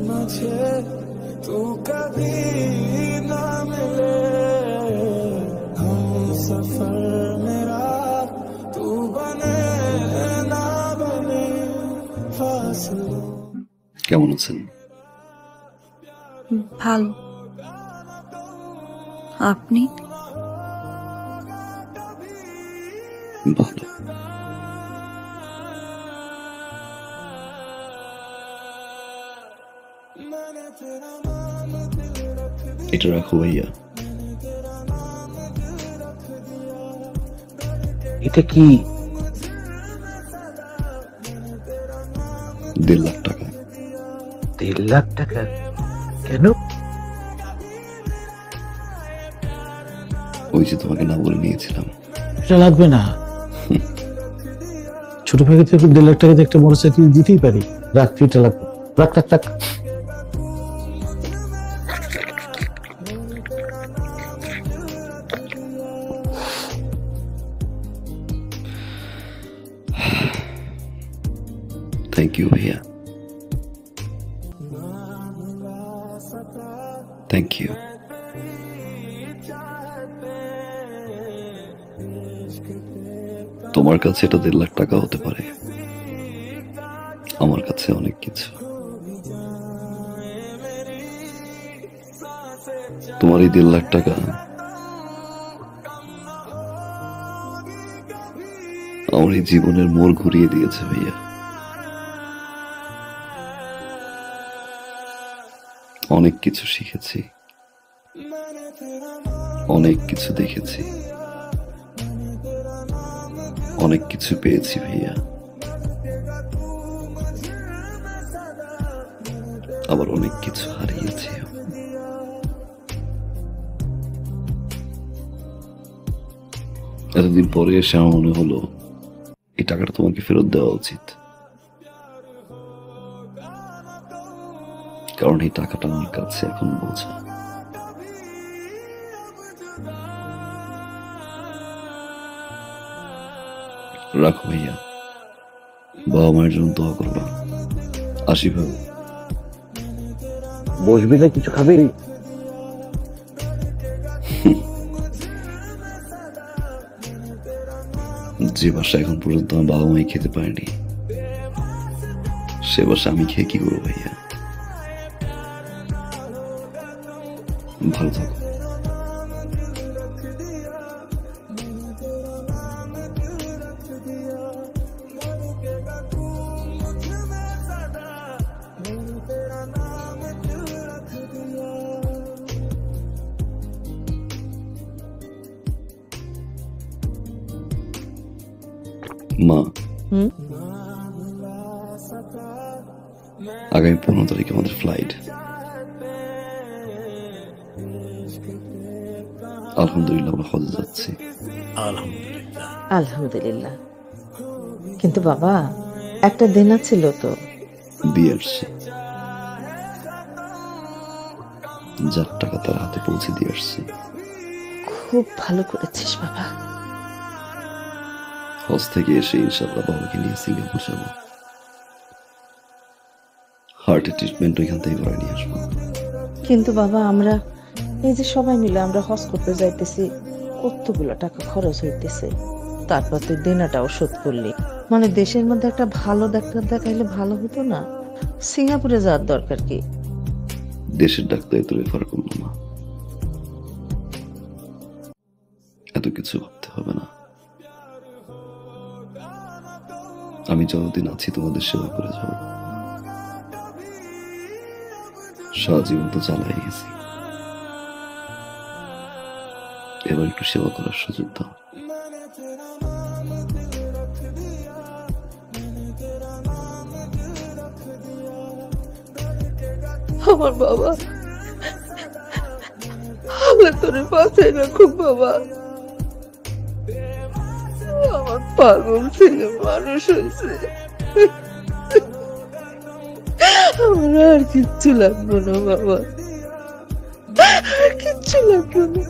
मुझे तू कभी ना मिले, हम सफर मेरा तू बने ना बने फासलों। কেমন আছেন? ভালো। আপনি? ভালো। এটা রাখো ভাইয়া। এটা কি? 1.5 লাখ টাকা। 1.5 লাখ টাকা? কেন? ওই যে তোমাকে না বলে নিয়েছিলাম। এটা লাগবে না। ছোট ভাইকে থেকে 1.5 লাখ টাকাতে একটা মোটরসাইকেল দিতেই পারি। রাখ, এটা লাগবে। রাখ রাখ রাখ। থ্যাংক ইউ ভাইয়া। Thank you. তোমার কাছে এটা 1.5 লাখ টাকা হতে পারে, আমার কাছে অনেক কিছু। তোমার এই 1.5 লাখ টাকা আমার এই জীবনের মোড় ঘুরিয়ে দিয়েছে ভাইয়া। অনেক কিছু শিখেছি, অনেক কিছু দেখেছি, অনেক কিছু পেয়েছি ভাইয়া, আবার অনেক কিছু হারিয়েছি। এতদিন পরে এসে আমার মনে হলো এই টাকাটা তোমাকে ফেরত দেওয়া উচিত, কারণ এই টাকাটা আমার কাছে এখন বোঝা। রাখো ভাইয়া, বাবা মায়ের জন্য দোয়া করবা। আসি ভাই। বসবি না, কিছু খাবি? যে বাসা এখন পর্যন্ত আমার বাবা মাই খেতে পারেনি, সে বাসা আমি খেয়ে কি করবো ভাইয়া? ভালো থাকো। মা, আগামী 15 তারিখে আমাদের ফ্লাইট। আলহামদুলিল্লাহ আমরা হজে যাচ্ছি। আলহামদুলিল্লাহ। আলহামদুলিল্লাহ। কিন্তু বাবা, একটা দিন ছিল তো। দিয়ে আসছি, যার টাকা তার হাতে পৌঁছে দিয়ে আসছি। খুব ভালো করেছিস বাবা। হজ থেকে এসে ইনশাআল্লাহ বাবাকে নিয়ে সিঙ্গাপুর যাবো। হার্টের ট্রিটমেন্ট ওইখান থেকে করে নিয়ে আসবো। কিন্তু বাবা, আমরা এই যে সবাই মিলে আমরা হজ করতে যাইতেছি, কতগুলো টাকা খরচ হইতেছে, তারপর তুই দেনাটাও শোধ করলি। মানে দেশের মধ্যে একটা ভালো ডাক্তার দেখাইলে ভালো হতো না? সিঙ্গাপুরে যাওয়ার দরকার কি? দেশের ডাক্তারে তো রেফার করলো না, এত কিছু ভাবতে হবে না। আমি যতদিন আছি তোমাদের সেবা করে যাব। সারা জীবন তো চালাই গেছি, এবার একটু সেবা করার সুযোগ দাও। আমার বাবা, আল্লাহ তোরে বাঁচাই রাখুক বাবা। আমার পাগল ছেলে মানুষ হয়েছে, আমার আর কিচ্ছু লাগবে না বাবা, কিচ্ছু লাগবে না।